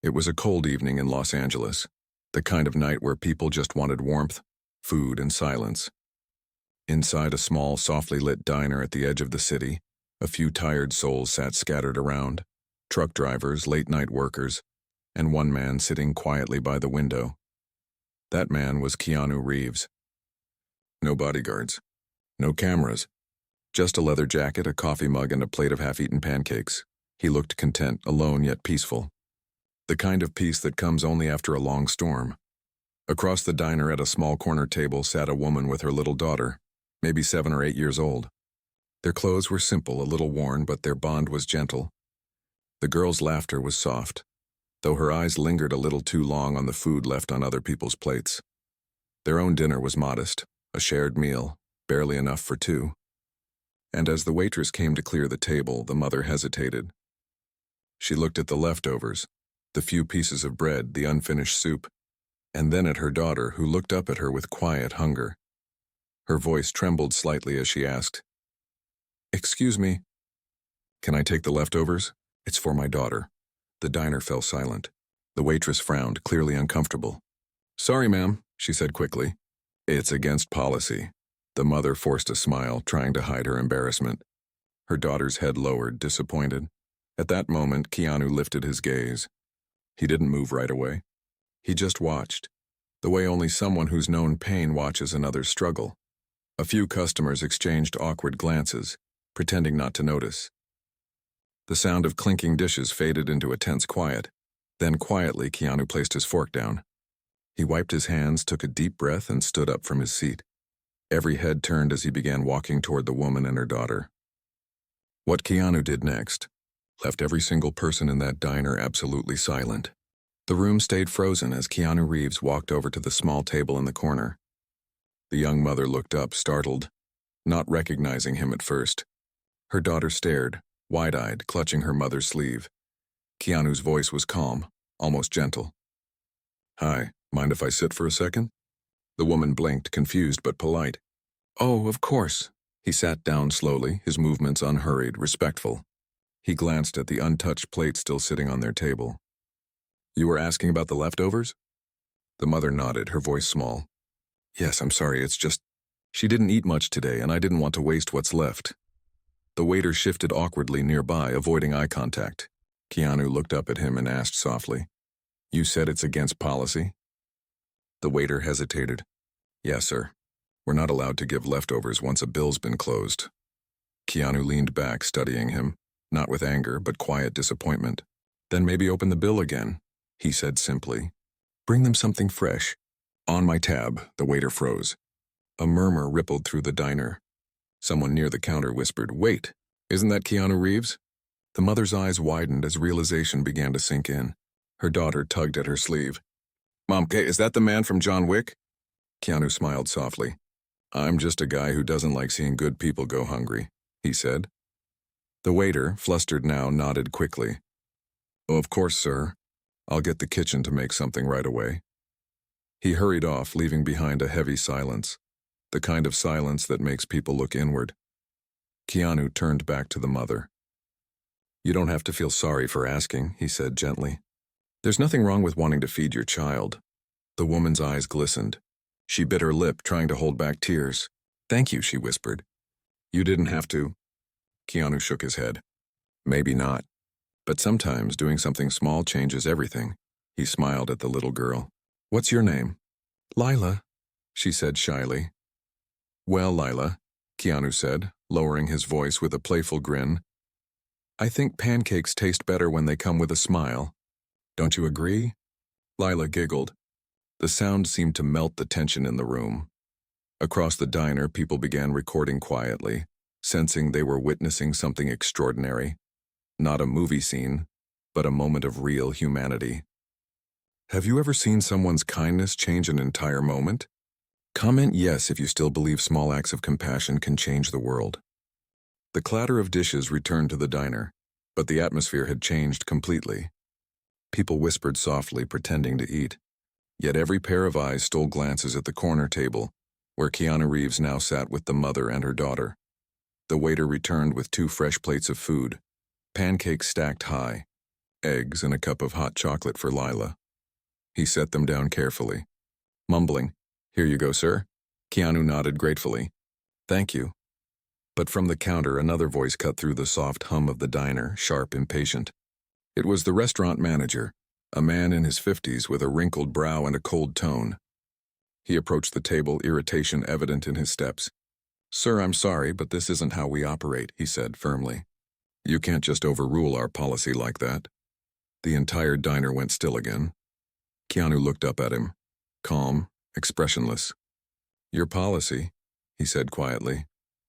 It was a cold evening in Los Angeles, the kind of night where people just wanted warmth, food, and silence. Inside a small, softly lit diner at the edge of the city, a few tired souls sat scattered around, truck drivers, late-night workers, and one man sitting quietly by the window. That man was Keanu Reeves. No bodyguards, no cameras, just a leather jacket, a coffee mug, and a plate of half-eaten pancakes. He looked content, alone yet peaceful. The kind of peace that comes only after a long storm. Across the diner at a small corner table sat a woman with her little daughter, maybe 7 or 8 years old. Their clothes were simple, a little worn, but their bond was gentle. The girl's laughter was soft, though her eyes lingered a little too long on the food left on other people's plates. Their own dinner was modest, a shared meal, barely enough for two. And as the waitress came to clear the table, the mother hesitated. She looked at the leftovers, the few pieces of bread, the unfinished soup, and then at her daughter, who looked up at her with quiet hunger. Her voice trembled slightly as she asked, "Excuse me, can I take the leftovers? It's for my daughter." The diner fell silent. The waitress frowned, clearly uncomfortable. "Sorry, ma'am," she said quickly. "It's against policy." The mother forced a smile, trying to hide her embarrassment. Her daughter's head lowered, disappointed. At that moment, Keanu lifted his gaze. He didn't move right away. He just watched, the way only someone who's known pain watches another's struggle. A few customers exchanged awkward glances, pretending not to notice. The sound of clinking dishes faded into a tense quiet. Then quietly, Keanu placed his fork down. He wiped his hands, took a deep breath, and stood up from his seat. Every head turned as he began walking toward the woman and her daughter. What Keanu did next left every single person in that diner absolutely silent. The room stayed frozen as Keanu Reeves walked over to the small table in the corner. The young mother looked up, startled, not recognizing him at first. Her daughter stared, wide-eyed, clutching her mother's sleeve. Keanu's voice was calm, almost gentle. "Hi, mind if I sit for a second?" The woman blinked, confused but polite. "Oh, of course." He sat down slowly, his movements unhurried, respectful. He glanced at the untouched plate still sitting on their table. "You were asking about the leftovers?" The mother nodded, her voice small. "Yes, I'm sorry, it's just, she didn't eat much today and I didn't want to waste what's left." The waiter shifted awkwardly nearby, avoiding eye contact. Keanu looked up at him and asked softly, "You said it's against policy?" The waiter hesitated. "Yes, sir. We're not allowed to give leftovers once a bill's been closed." Keanu leaned back, studying him, not with anger, but quiet disappointment. "Then maybe open the bill again," he said simply. "Bring them something fresh." "On my tab," the waiter froze. A murmur rippled through the diner. Someone near the counter whispered, "Wait, isn't that Keanu Reeves?" The mother's eyes widened as realization began to sink in. Her daughter tugged at her sleeve. "Mom, is that the man from John Wick?" Keanu smiled softly. "I'm just a guy who doesn't like seeing good people go hungry," he said. The waiter, flustered now, nodded quickly. "Oh, of course, sir. I'll get the kitchen to make something right away." He hurried off, leaving behind a heavy silence, the kind of silence that makes people look inward. Keanu turned back to the mother. "You don't have to feel sorry for asking," he said gently. "There's nothing wrong with wanting to feed your child." The woman's eyes glistened. She bit her lip, trying to hold back tears. "Thank you," she whispered. "You didn't have to." Keanu shook his head. "Maybe not. But sometimes doing something small changes everything." He smiled at the little girl. "What's your name?" "Lila," she said shyly. "Well, Lila," Keanu said, lowering his voice with a playful grin, "I think pancakes taste better when they come with a smile. Don't you agree?" Lila giggled. The sound seemed to melt the tension in the room. Across the diner, people began recording quietly, sensing they were witnessing something extraordinary. Not a movie scene, but a moment of real humanity. Have you ever seen someone's kindness change an entire moment? Comment yes if you still believe small acts of compassion can change the world. The clatter of dishes returned to the diner, but the atmosphere had changed completely. People whispered softly, pretending to eat. Yet every pair of eyes stole glances at the corner table, where Keanu Reeves now sat with the mother and her daughter. The waiter returned with 2 fresh plates of food, pancakes stacked high. eggs, and a cup of hot chocolate for Lila. He set them down carefully, mumbling, "Here you go, sir." Keanu nodded gratefully. "Thank you." But from the counter, another voice cut through the soft hum of the diner, sharp, impatient. It was the restaurant manager, a man in his 50s with a wrinkled brow and a cold tone. He approached the table, irritation evident in his steps. "Sir, I'm sorry, but this isn't how we operate," he said firmly. "You can't just overrule our policy like that." The entire diner went still again. Keanu looked up at him, calm, expressionless. "Your policy," he said quietly,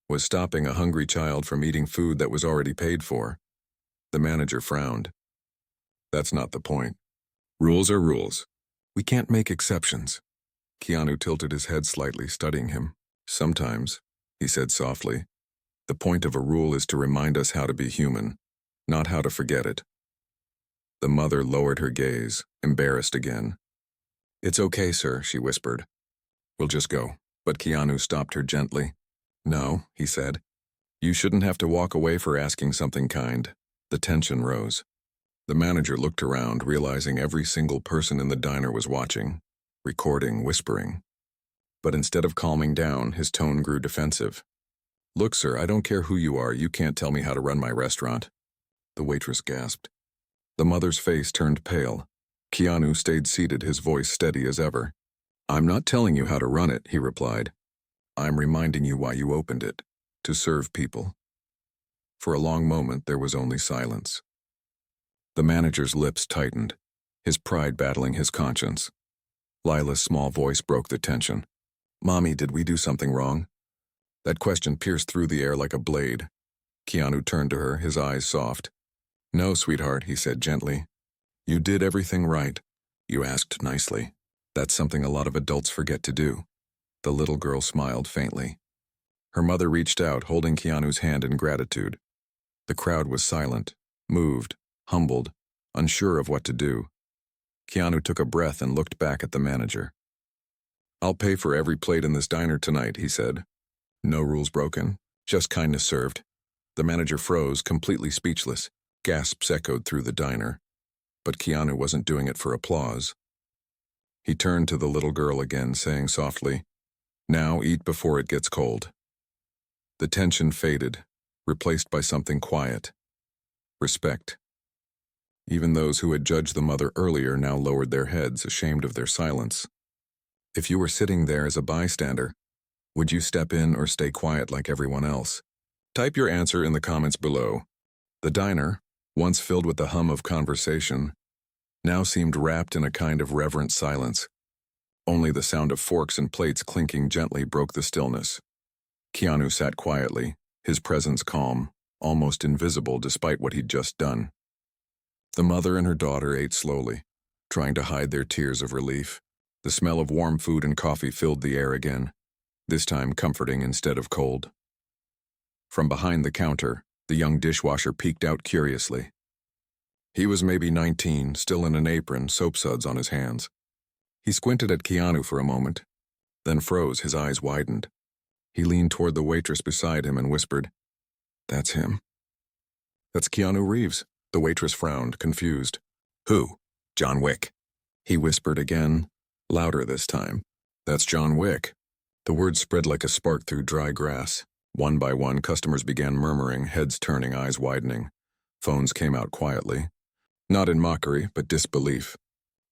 "was stopping a hungry child from eating food that was already paid for." The manager frowned. "That's not the point. Rules are rules. We can't make exceptions." Keanu tilted his head slightly, studying him. "Sometimes," he said softly, "the point of a rule is to remind us how to be human, not how to forget it." The mother lowered her gaze, embarrassed again. "It's okay, sir," she whispered. "We'll just go." But Keanu stopped her gently. "No," he said. "You shouldn't have to walk away for asking something kind." The tension rose. The manager looked around, realizing every single person in the diner was watching, recording, whispering. But instead of calming down, his tone grew defensive. "Look, sir, I don't care who you are. You can't tell me how to run my restaurant." The waitress gasped. The mother's face turned pale. Keanu stayed seated, his voice steady as ever. "I'm not telling you how to run it," he replied. "I'm reminding you why you opened it, to serve people." For a long moment, there was only silence. The manager's lips tightened, his pride battling his conscience. Lila's small voice broke the tension. "Mommy, did we do something wrong?" That question pierced through the air like a blade. Keanu turned to her, his eyes soft. "No, sweetheart," he said gently. "You did everything right. You asked nicely. That's something a lot of adults forget to do." The little girl smiled faintly. Her mother reached out, holding Keanu's hand in gratitude. The crowd was silent, moved, humbled, unsure of what to do. Keanu took a breath and looked back at the manager. "I'll pay for every plate in this diner tonight," he said. "No rules broken, just kindness served." The manager froze, completely speechless. Gasps echoed through the diner. But Keanu wasn't doing it for applause. He turned to the little girl again, saying softly, "Now eat before it gets cold." The tension faded, replaced by something quiet. Respect. Even those who had judged the mother earlier now lowered their heads, ashamed of their silence. If you were sitting there as a bystander, would you step in or stay quiet like everyone else? Type your answer in the comments below. The diner, once filled with the hum of conversation, now seemed wrapped in a kind of reverent silence. Only the sound of forks and plates clinking gently broke the stillness. Keanu sat quietly, his presence calm, almost invisible despite what he'd just done. The mother and her daughter ate slowly, trying to hide their tears of relief. The smell of warm food and coffee filled the air again, this time comforting instead of cold. From behind the counter, the young dishwasher peeked out curiously. He was maybe 19, still in an apron, soap suds on his hands. He squinted at Keanu for a moment, then froze, his eyes widened. He leaned toward the waitress beside him and whispered, "That's him." "That's Keanu Reeves." The waitress frowned, confused. "Who?" "John Wick." He whispered again, louder this time. "That's John Wick." The words spread like a spark through dry grass. One by one, customers began murmuring, heads turning, eyes widening. Phones came out quietly. Not in mockery, but disbelief.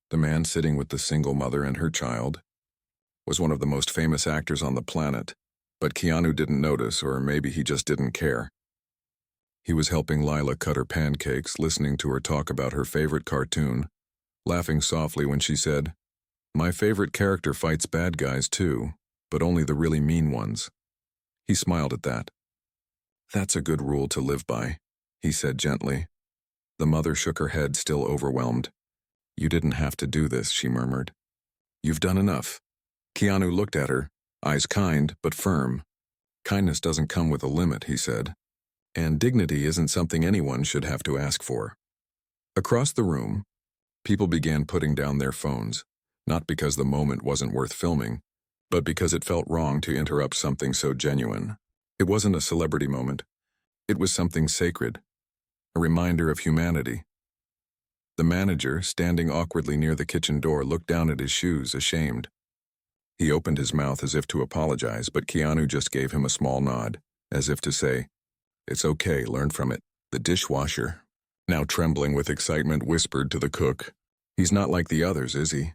The man sitting with the single mother and her child was one of the most famous actors on the planet, but Keanu didn't notice, or maybe he just didn't care. He was helping Lila cut her pancakes, listening to her talk about her favorite cartoon, laughing softly when she said, "My favorite character fights bad guys too, but only the really mean ones." He smiled at that. "That's a good rule to live by," he said gently. The mother shook her head, still overwhelmed. "You didn't have to do this," she murmured. "You've done enough." Keanu looked at her, eyes kind but firm. "Kindness doesn't come with a limit," he said. "And dignity isn't something anyone should have to ask for." Across the room, people began putting down their phones, not because the moment wasn't worth filming, but because it felt wrong to interrupt something so genuine. It wasn't a celebrity moment. It was something sacred, a reminder of humanity. The manager, standing awkwardly near the kitchen door, looked down at his shoes, ashamed. He opened his mouth as if to apologize, but Keanu just gave him a small nod, as if to say, "It's okay, learn from it." The dishwasher, now trembling with excitement, whispered to the cook, "He's not like the others, is he?"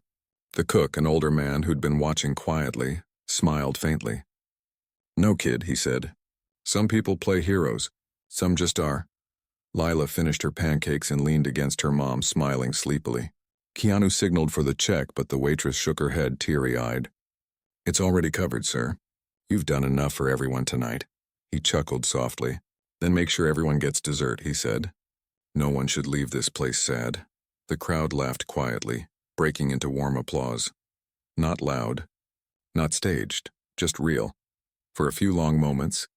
The cook, an older man who'd been watching quietly, smiled faintly. "No, kid," he said. "Some people play heroes. Some just are." Lila finished her pancakes and leaned against her mom, smiling sleepily. Keanu signaled for the check, but the waitress shook her head, teary-eyed. "It's already covered, sir. You've done enough for everyone tonight." He chuckled softly. "Then make sure everyone gets dessert," he said. "No one should leave this place sad." The crowd laughed quietly, breaking into warm applause. Not loud, not staged, just real. For a few long moments,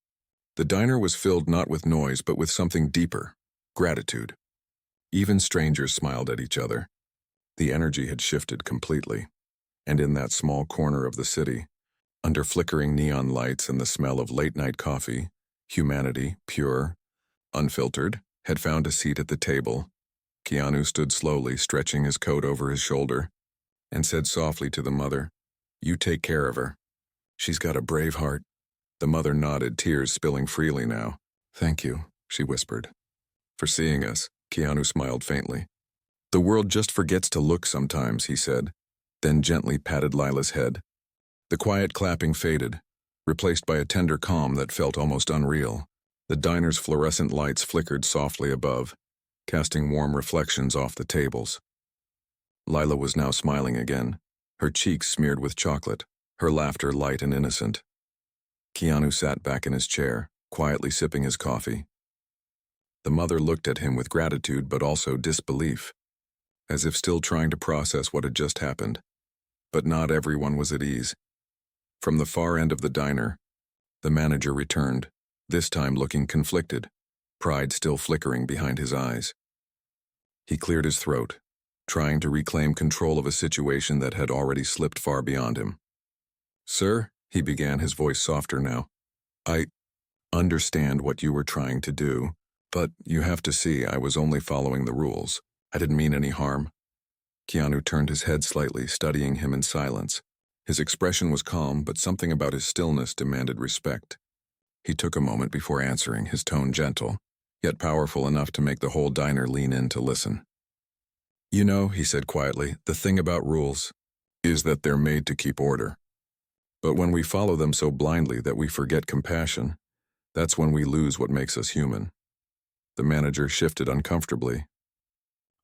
the diner was filled not with noise but with something deeper, gratitude. Even strangers smiled at each other. The energy had shifted completely. And in that small corner of the city, under flickering neon lights and the smell of late-night coffee, humanity, pure, unfiltered, had found a seat at the table. Keanu stood slowly, stretching his coat over his shoulder, and said softly to the mother, "You take care of her. She's got a brave heart." The mother nodded, tears spilling freely now. "Thank you," she whispered. "For seeing us," Keanu smiled faintly. "The world just forgets to look sometimes," he said, then gently patted Lila's head. The quiet clapping faded, replaced by a tender calm that felt almost unreal. The diner's fluorescent lights flickered softly above, casting warm reflections off the tables. Lila was now smiling again, her cheeks smeared with chocolate, her laughter light and innocent. Keanu sat back in his chair, quietly sipping his coffee. The mother looked at him with gratitude but also disbelief, as if still trying to process what had just happened. But not everyone was at ease. From the far end of the diner, the manager returned, this time looking conflicted, pride still flickering behind his eyes. He cleared his throat, trying to reclaim control of a situation that had already slipped far beyond him. "Sir," he began, his voice softer now, "I understand what you were trying to do, but you have to see I was only following the rules. I didn't mean any harm." Keanu turned his head slightly, studying him in silence. His expression was calm, but something about his stillness demanded respect. He took a moment before answering, his tone gentle, yet powerful enough to make the whole diner lean in to listen. "You know," he said quietly, "the thing about rules is that they're made to keep order. But when we follow them so blindly that we forget compassion, that's when we lose what makes us human." The manager shifted uncomfortably.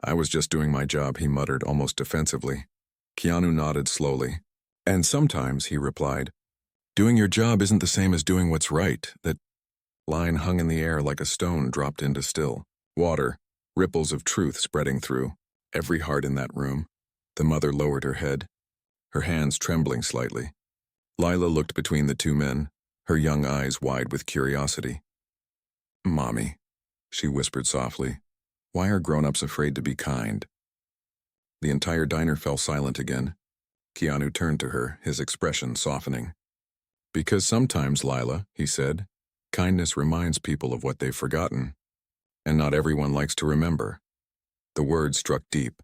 "I was just doing my job," he muttered, almost defensively. Keanu nodded slowly. "And sometimes," he replied, "doing your job isn't the same as doing what's right." That line hung in the air like a stone dropped into still water, ripples of truth spreading through every heart in that room. The mother lowered her head, her hands trembling slightly. Lila looked between the two men, her young eyes wide with curiosity. "Mommy," she whispered softly, "why are grown-ups afraid to be kind?" The entire diner fell silent again. Keanu turned to her, his expression softening. "Because sometimes, Lila," he said, "kindness reminds people of what they've forgotten. And not everyone likes to remember." The words struck deep.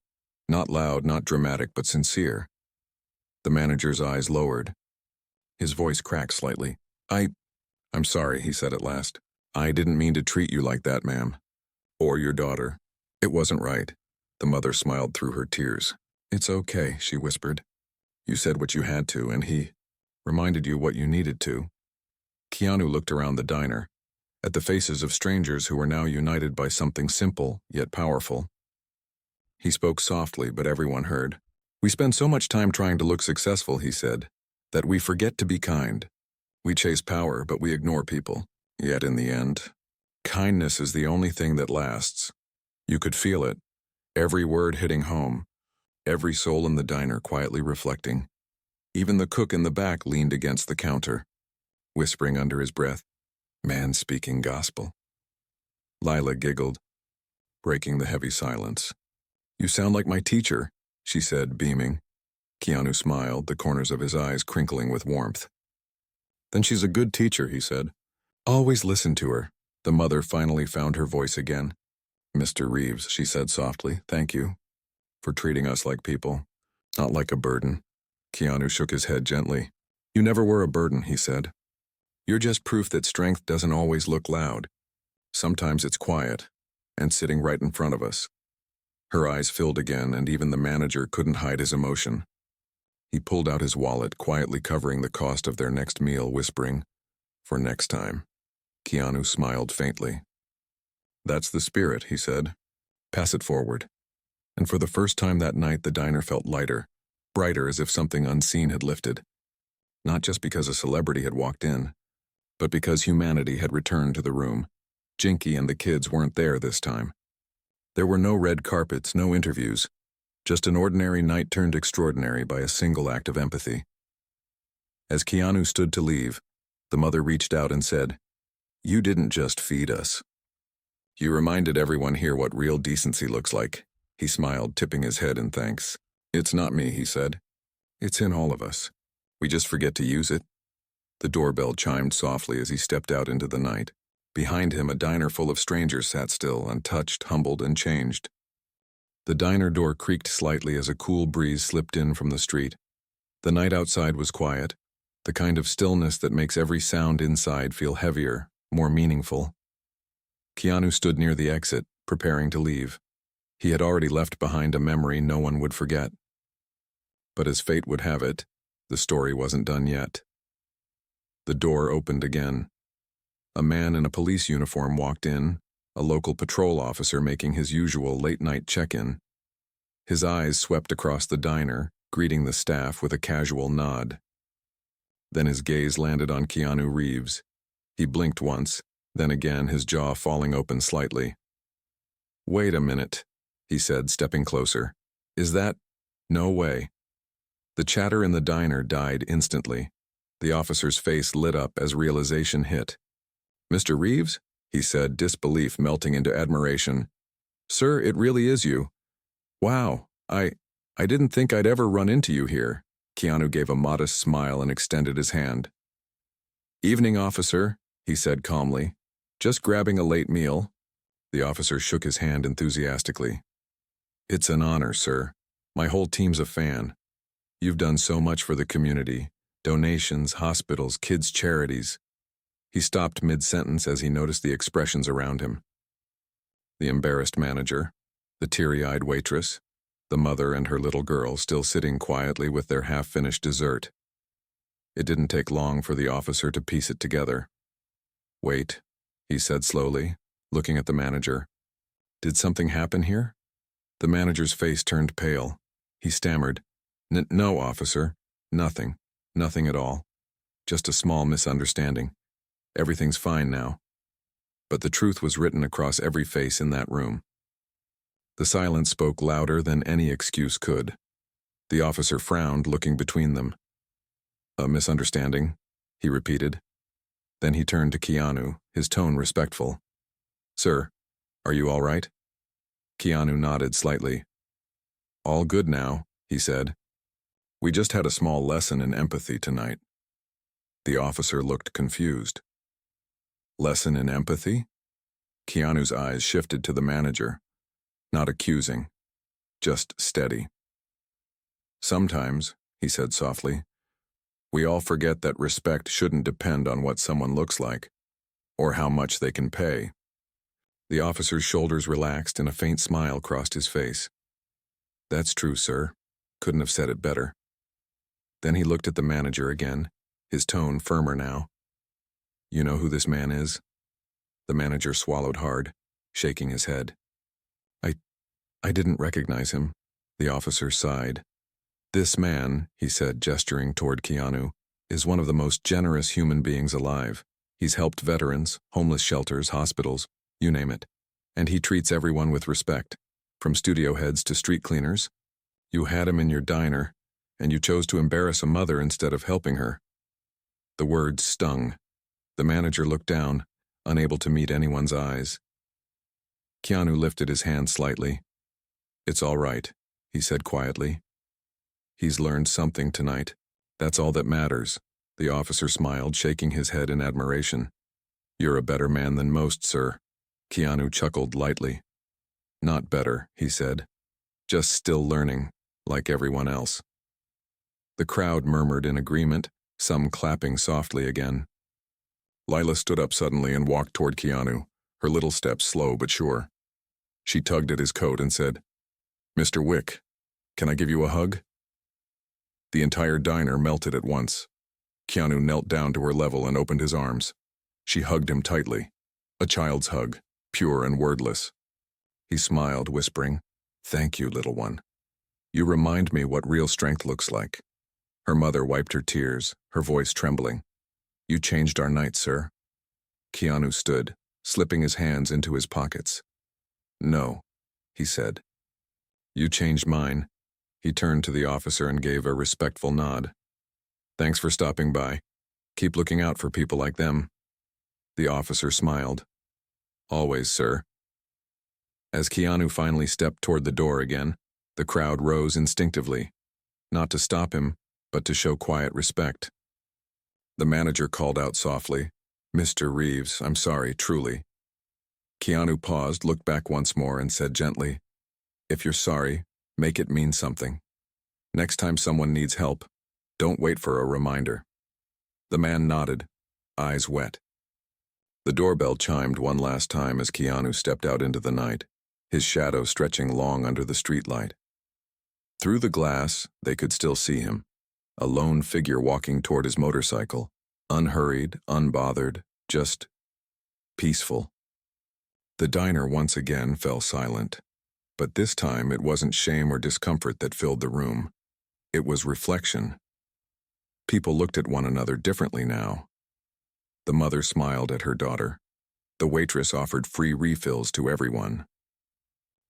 Not loud, not dramatic, but sincere. The manager's eyes lowered. His voice cracked slightly. I'm sorry," he said at last. "I didn't mean to treat you like that, ma'am. Or your daughter. It wasn't right." The mother smiled through her tears. "It's okay," she whispered. "You said what you had to, and he reminded you what you needed to." Keanu looked around the diner, at the faces of strangers who were now united by something simple, yet powerful. He spoke softly, but everyone heard. "We spend so much time trying to look successful," he said, "that we forget to be kind. We chase power, but we ignore people. Yet in the end, kindness is the only thing that lasts." You could feel it, every word hitting home, every soul in the diner quietly reflecting. Even the cook in the back leaned against the counter, whispering under his breath, "Man speaking gospel." Lila giggled, breaking the heavy silence. "You sound like my teacher," she said, beaming. Keanu smiled, the corners of his eyes crinkling with warmth. "Then she's a good teacher," he said. "Always listen to her." The mother finally found her voice again. "Mr. Reeves," she said softly, "thank you." for treating us like people, not like a burden. Keanu shook his head gently. You never were a burden, he said. You're just proof that strength doesn't always look loud. Sometimes it's quiet, and sitting right in front of us. Her eyes filled again, and even the manager couldn't hide his emotion. He pulled out his wallet, quietly covering the cost of their next meal, whispering, For next time. Keanu smiled faintly. That's the spirit, he said. Pass it forward. And for the first time that night, the diner felt lighter, brighter, as if something unseen had lifted. Not just because a celebrity had walked in, but because humanity had returned to the room. Jinky and the kids weren't there this time. There were no red carpets, no interviews, just an ordinary night turned extraordinary by a single act of empathy. As Keanu stood to leave, the mother reached out and said, You didn't just feed us. You reminded everyone here what real decency looks like. He smiled, tipping his head in thanks. It's not me, he said. It's in all of us. We just forget to use it. The doorbell chimed softly as he stepped out into the night. Behind him, a diner full of strangers sat still, untouched, humbled, and changed. The diner door creaked slightly as a cool breeze slipped in from the street. The night outside was quiet, the kind of stillness that makes every sound inside feel heavier, more meaningful. Keanu stood near the exit, preparing to leave. He had already left behind a memory no one would forget. But as fate would have it, the story wasn't done yet. The door opened again. A man in a police uniform walked in, a local patrol officer making his usual late-night check-in. His eyes swept across the diner, greeting the staff with a casual nod. Then his gaze landed on Keanu Reeves. He blinked once, then again, his jaw falling open slightly. Wait a minute, he said, stepping closer. Is that? No way. The chatter in the diner died instantly. The officer's face lit up as realization hit. Mr. Reeves? He said, disbelief melting into admiration. Sir, it really is you. Wow, I didn't think I'd ever run into you here. Keanu gave a modest smile and extended his hand. Evening, officer, he said calmly. Just grabbing a late meal. The officer shook his hand enthusiastically. It's an honor, sir. My whole team's a fan. You've done so much for the community. Donations, hospitals, kids' charities. He stopped mid-sentence as he noticed the expressions around him. The embarrassed manager, the teary-eyed waitress, the mother and her little girl still sitting quietly with their half-finished dessert. It didn't take long for the officer to piece it together. Wait, he said slowly, looking at the manager. Did something happen here? The manager's face turned pale. He stammered, No, officer. Nothing. Nothing at all. Just a small misunderstanding. Everything's fine now. But the truth was written across every face in that room. The silence spoke louder than any excuse could. The officer frowned, looking between them. A misunderstanding, he repeated. Then he turned to Keanu, his tone respectful. Sir, are you all right? Keanu nodded slightly. All good now, he said. We just had a small lesson in empathy tonight. The officer looked confused. Lesson in empathy? Keanu's eyes shifted to the manager. Not accusing, just steady. Sometimes, he said softly, we all forget that respect shouldn't depend on what someone looks like, or how much they can pay. The officer's shoulders relaxed and a faint smile crossed his face. That's true, sir. Couldn't have said it better. Then he looked at the manager again, his tone firmer now. You know who this man is? The manager swallowed hard, shaking his head. I didn't recognize him, the officer sighed. This man, he said, gesturing toward Keanu, is one of the most generous human beings alive. He's helped veterans, homeless shelters, hospitals, you name it. And he treats everyone with respect, from studio heads to street cleaners. You had him in your diner, and you chose to embarrass a mother instead of helping her. The words stung. The manager looked down, unable to meet anyone's eyes. Keanu lifted his hand slightly. It's all right, he said quietly. He's learned something tonight. That's all that matters. The officer smiled, shaking his head in admiration. You're a better man than most, sir. Keanu chuckled lightly. Not better, he said. Just still learning, like everyone else. The crowd murmured in agreement, some clapping softly again. Lila stood up suddenly and walked toward Keanu, her little steps slow but sure. She tugged at his coat and said, "Mr. Wick, can I give you a hug?" The entire diner melted at once. Keanu knelt down to her level and opened his arms. She hugged him tightly. A child's hug, pure and wordless. He smiled, whispering, "Thank you, little one. You remind me what real strength looks like." Her mother wiped her tears, her voice trembling. "You changed our night, sir." Keanu stood, slipping his hands into his pockets. "No," he said. "You changed mine." He turned to the officer and gave a respectful nod. "Thanks for stopping by. Keep looking out for people like them." The officer smiled. "Always, sir." As Keanu finally stepped toward the door again, the crowd rose instinctively, not to stop him, but to show quiet respect. The manager called out softly, "Mr. Reeves, I'm sorry, truly." Keanu paused, looked back once more, and said gently, "If you're sorry, make it mean something. Next time someone needs help, don't wait for a reminder." The man nodded, eyes wet. The doorbell chimed one last time as Keanu stepped out into the night, his shadow stretching long under the streetlight. Through the glass, they could still see him, a lone figure walking toward his motorcycle, unhurried, unbothered, just peaceful. The diner once again fell silent, but this time it wasn't shame or discomfort that filled the room. It was reflection. People looked at one another differently now. The mother smiled at her daughter. The waitress offered free refills to everyone.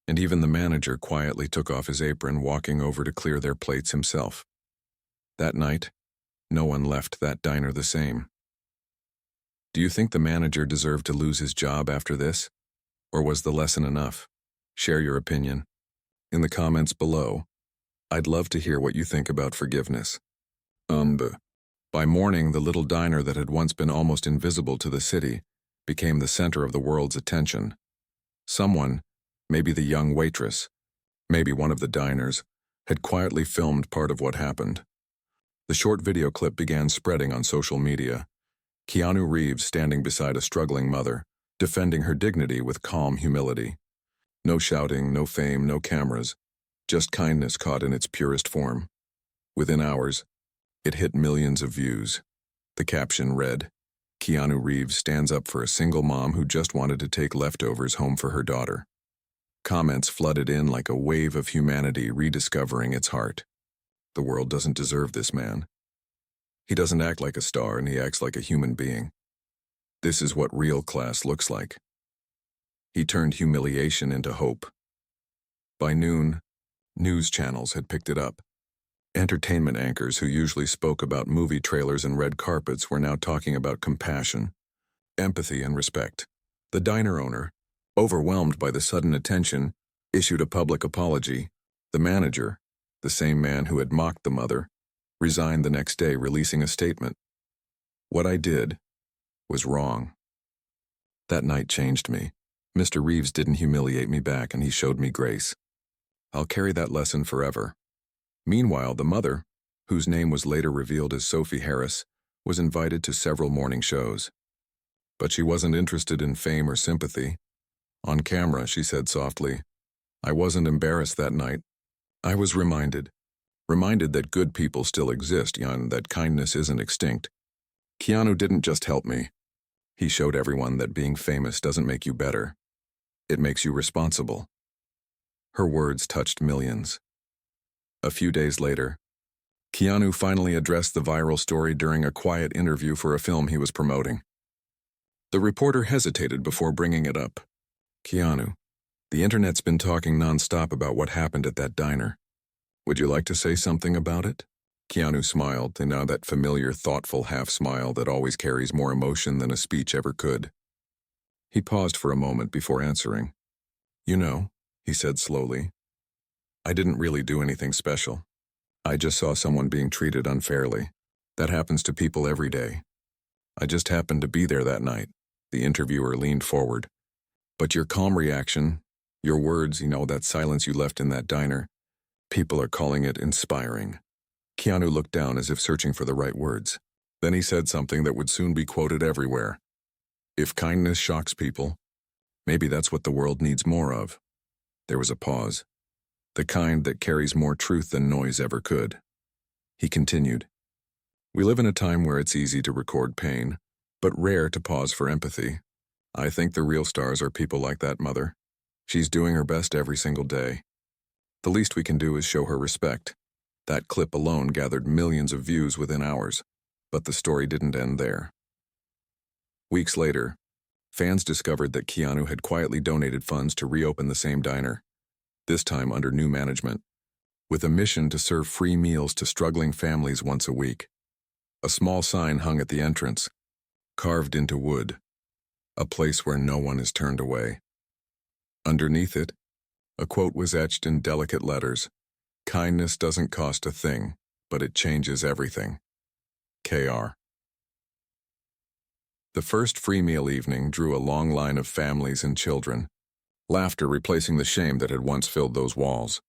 And even the manager quietly took off his apron, walking over to clear their plates himself. That night, no one left that diner the same. Do you think the manager deserved to lose his job after this? Or was the lesson enough? Share your opinion in the comments below. I'd love to hear what you think about forgiveness. By morning, the little diner that had once been almost invisible to the city became the center of the world's attention. Someone, maybe the young waitress, maybe one of the diners, had quietly filmed part of what happened. The short video clip began spreading on social media. Keanu Reeves standing beside a struggling mother, defending her dignity with calm humility. No shouting, no fame, no cameras, just kindness caught in its purest form. Within hours, it hit millions of views. The caption read, "Keanu Reeves stands up for a single mom who just wanted to take leftovers home for her daughter." Comments flooded in like a wave of humanity rediscovering its heart. The world doesn't deserve this man. He doesn't act like a star, and he acts like a human being. This is what real class looks like. He turned humiliation into hope. By noon, news channels had picked it up. Entertainment anchors who usually spoke about movie trailers and red carpets were now talking about compassion, empathy, and respect. The diner owner, overwhelmed by the sudden attention, issued a public apology. The manager, the same man who had mocked the mother, resigned the next day, releasing a statement. "What I did was wrong." That night changed me. Mr. Reeves didn't humiliate me back, and he showed me grace. I'll carry that lesson forever. Meanwhile, the mother, whose name was later revealed as Sophie Harris, was invited to several morning shows. But she wasn't interested in fame or sympathy. On camera, she said softly, "I wasn't embarrassed that night. I was reminded that good people still exist, and that kindness isn't extinct." Keanu didn't just help me. He showed everyone that being famous doesn't make you better. It makes you responsible. Her words touched millions. A few days later, Keanu finally addressed the viral story during a quiet interview for a film he was promoting. The reporter hesitated before bringing it up. "Keanu, the internet's been talking nonstop about what happened at that diner. Would you like to say something about it?" Keanu smiled, and now that familiar, thoughtful half-smile that always carries more emotion than a speech ever could. He paused for a moment before answering. "You know," he said slowly, "I didn't really do anything special. I just saw someone being treated unfairly. That happens to people every day. I just happened to be there that night." The interviewer leaned forward. "But your calm reaction, Your words, that silence you left in that diner, people are calling it inspiring. Keanu looked down as if searching for the right words. Then he said something that would soon be quoted everywhere. If kindness shocks people, maybe that's what the world needs more of. There was a pause. The kind that carries more truth than noise ever could. He continued. We live in a time where it's easy to record pain, but rare to pause for empathy. I think the real stars are people like that mother. She's doing her best every single day. The least we can do is show her respect. That clip alone gathered millions of views within hours, but the story didn't end there. Weeks later, fans discovered that Keanu had quietly donated funds to reopen the same diner, this time under new management, with a mission to serve free meals to struggling families once a week. A small sign hung at the entrance, carved into wood, a place where no one is turned away. Underneath it, a quote was etched in delicate letters. Kindness doesn't cost a thing, but it changes everything. K.R. The first free meal evening drew a long line of families and children, laughter replacing the shame that had once filled those walls.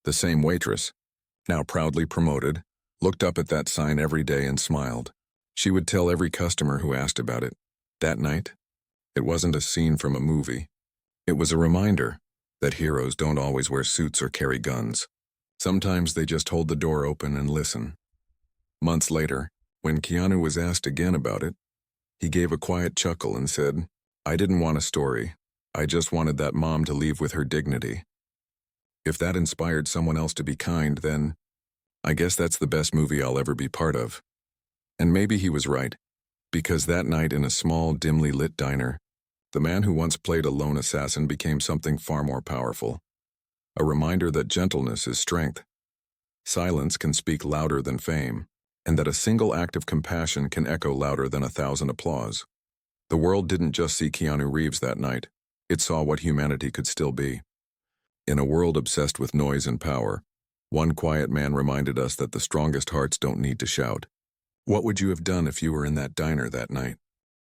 The same waitress, now proudly promoted, looked up at that sign every day and smiled. She would tell every customer who asked about it. That night, it wasn't a scene from a movie. It was a reminder that heroes don't always wear suits or carry guns. Sometimes they just hold the door open and listen. Months later, when Keanu was asked again about it, he gave a quiet chuckle and said, I didn't want a story. I just wanted that mom to leave with her dignity. If that inspired someone else to be kind, then I guess that's the best movie I'll ever be part of. And maybe he was right, because that night in a small, dimly lit diner, the man who once played a lone assassin became something far more powerful. A reminder that gentleness is strength. Silence can speak louder than fame, and that a single act of compassion can echo louder than 1,000 applause. The world didn't just see Keanu Reeves that night. It saw what humanity could still be. In a world obsessed with noise and power, one quiet man reminded us that the strongest hearts don't need to shout. What would you have done if you were in that diner that night?